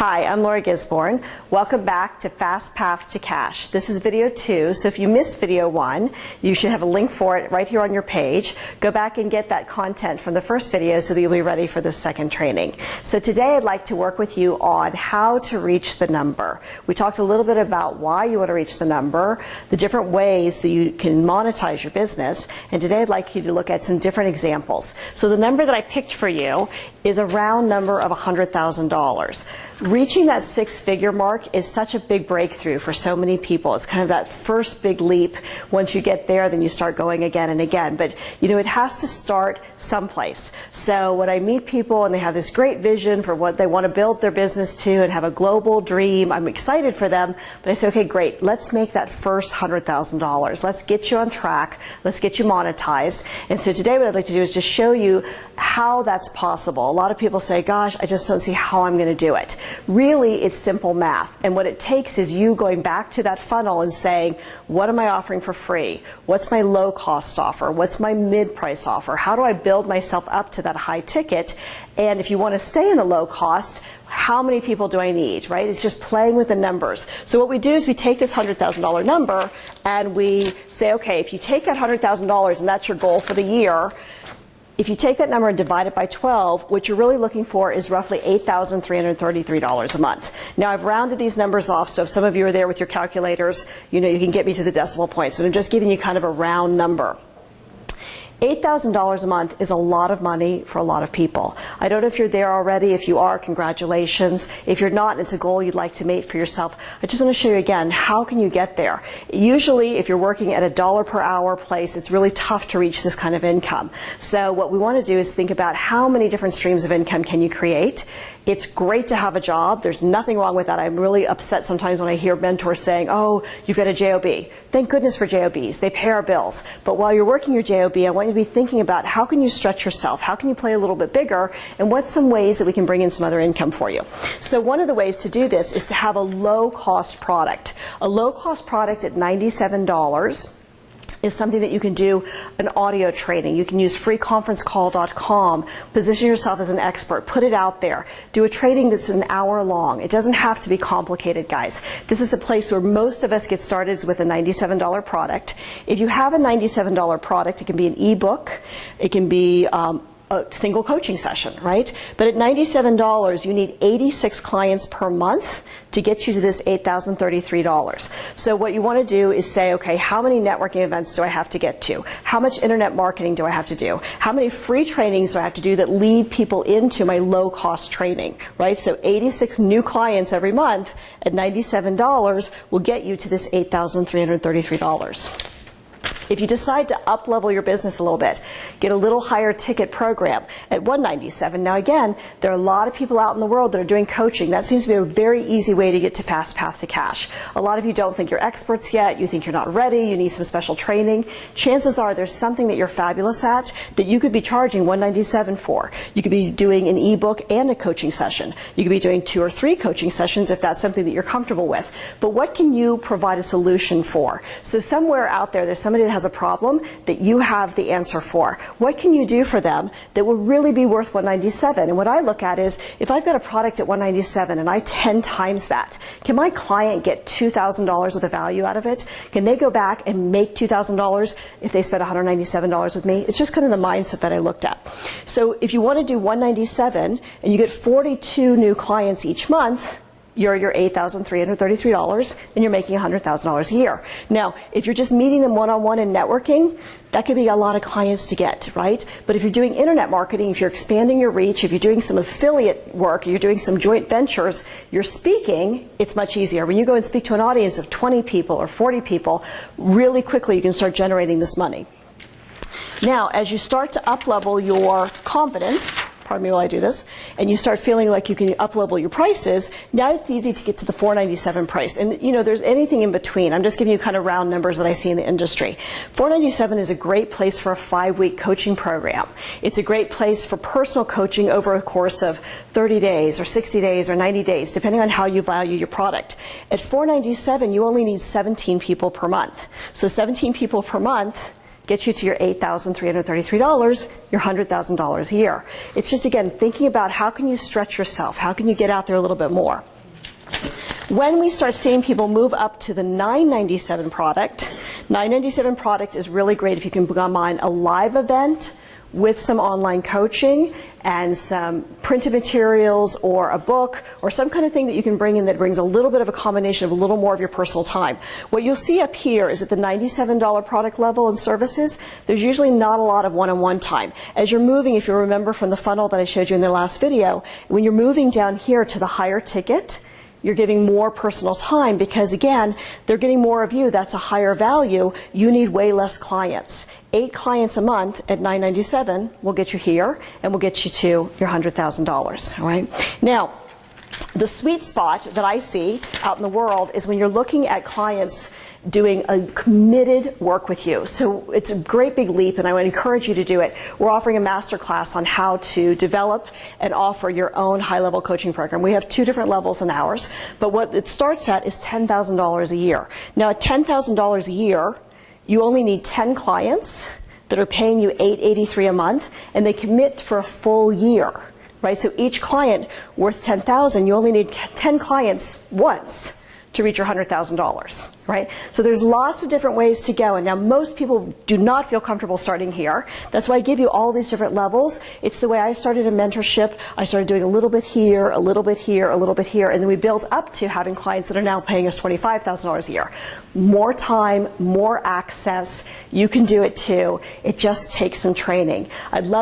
Hi, I'm Laura Gisborne. Welcome back to Fast Path to Cash. This is video 2, so if you missed video 1, you should have a link for it right here on your page. Go back and get that content from the first video so that you'll be ready for the second training. So today I'd like to work with you on how to reach the number. We talked a little bit about why you want to reach the number, the different ways that you can monetize your business, and today I'd like you to look at some different examples. So the number that I picked for you is a round number of $100,000. Reaching that six-figure mark is such a big breakthrough for so many people. It's kind of that first big leap. Once you get there, then you start going again and again. But, you know, it has to start someplace. So when I meet people and they have this great vision for what they want to build their business to and have a global dream, I'm excited for them. But I say, okay, great, let's make that first $100,000. Let's get you on track. Let's get you monetized. And so today what I'd like to do is just show you how that's possible. A lot of people say, gosh, I just don't see how I'm going to do it. Really, it's simple math. And what it takes is you going back to that funnel and saying, what am I offering for free? What's my low-cost offer? What's my mid-price offer? How do I build myself up to that high ticket? And if you want to stay in the low cost, how many people do I need, right? It's just playing with the numbers. So what we do is we take this $100,000 number and we say, okay, if you take that $100,000 and that's your goal for the year, if you take that number and divide it by 12, what you're really looking for is roughly $8,333 a month. Now, I've rounded these numbers off, so if some of you are there with your calculators, you know, you can get me to the decimal points, but I'm just giving you kind of a round number. $8,000 a month is a lot of money for a lot of people. I don't know if you're there already. If you are, congratulations. If you're not, and it's a goal you'd like to make for yourself, I just want to show you again, how can you get there? Usually, if you're working at a $1 per hour place, it's really tough to reach this kind of income. So what we want to do is think about how many different streams of income can you create. It's great to have a job. There's nothing wrong with that. I'm really upset sometimes when I hear mentors saying, oh, you've got a JOB. Thank goodness for JOBs. They pay our bills. But while you're working your JOB, I want you to be thinking about how can you stretch yourself? How can you play a little bit bigger? And what's some ways that we can bring in some other income for you? So one of the ways to do this is to have a low-cost product. A low-cost product at $97 is something that you can do an audio training. You can use freeconferencecall.com, position yourself as an expert, put it out there, do a training that's an hour long. It doesn't have to be complicated, guys. This is a place where most of us get started with a $97 product. If you have a $97 product, it can be an ebook, it can be a single coaching session, right? But at $97, you need 86 clients per month to get you to this $8,033. So what you want to do is say, okay, how many networking events do I have to get to? How much internet marketing do I have to do? How many free trainings do I have to do that lead people into my low-cost training, right? So 86 new clients every month at $97 will get you to this $8,333. If you decide to up-level your business a little bit, get a little higher ticket program at $197. Now again, there are a lot of people out in the world that are doing coaching. That seems to be a very easy way to get to Fast Path to Cash. A lot of you don't think you're experts yet. You think you're not ready. You need some special training. Chances are there's something that you're fabulous at that you could be charging $197 for. You could be doing an ebook and a coaching session. You could be doing 2 or 3 coaching sessions if that's something that you're comfortable with. But what can you provide a solution for? So somewhere out there, there's somebody that has a problem that you have the answer for. What can you do for them that will really be worth $197? And what I look at is, if I've got a product at $197 and I 10 times that, can my client get $2,000 worth of value out of it? Can they go back and make $2,000 if they spend $197 with me? It's just kind of the mindset that I looked at. So if you want to do $197 and you get 42 new clients each month, you're your $8,333 and you're making $100,000 a year. Now, if you're just meeting them one-on-one and networking, that could be a lot of clients to get, right? But if you're doing internet marketing, if you're expanding your reach, if you're doing some affiliate work, you're doing some joint ventures, you're speaking, it's much easier. When you go and speak to an audience of 20 people or 40 people, really quickly you can start generating this money. Now, as you start to up-level your confidence, pardon me while I do this, and you start feeling like you can up-level your prices, now it's easy to get to the $497 price. And you know, there's anything in between. I'm just giving you kind of round numbers that I see in the industry. $497 is a great place for a 5-week coaching program. It's a great place for personal coaching over a course of 30 days or 60 days or 90 days, depending on how you value your product. At $497, you only need 17 people per month. So 17 people per month gets you to your $8,333, your $100,000 a year. It's just, again, thinking about how can you stretch yourself? How can you get out there a little bit more? When we start seeing people move up to the $997 product, $997 product is really great if you can combine a live event with some online coaching and some printed materials or a book or some kind of thing that you can bring in that brings a little bit of a combination of a little more of your personal time. What you'll see up here is at the $97 product level and services, there's usually not a lot of one-on-one time. As you're moving, if you remember from the funnel that I showed you in the last video, when you're moving down here to the higher ticket, you're giving more personal time because, again, they're getting more of you. That's a higher value. You need way less clients. 8 clients a month at $997 will get you here and will get you to your $100,000. All right? Now, the sweet spot that I see out in the world is when you're looking at clients doing a committed work with you. So it's a great big leap, and I would encourage you to do it. We're offering a masterclass on how to develop and offer your own high-level coaching program. We have 2 different levels in ours, but what it starts at is $10,000 a year. Now, at $10,000 a year, you only need 10 clients that are paying you $883 a month, and they commit for a full year. Right? So each client worth $10,000, you only need 10 clients once to reach your $100,000, right? So there's lots of different ways to go, and now most people do not feel comfortable starting here. That's why I give you all these different levels. It's the way I started a mentorship. I started doing a little bit here, a little bit here, a little bit here, and then we built up to having clients that are now paying us $25,000 a year. More time, more access. You can do it too. It just takes some training. I'd love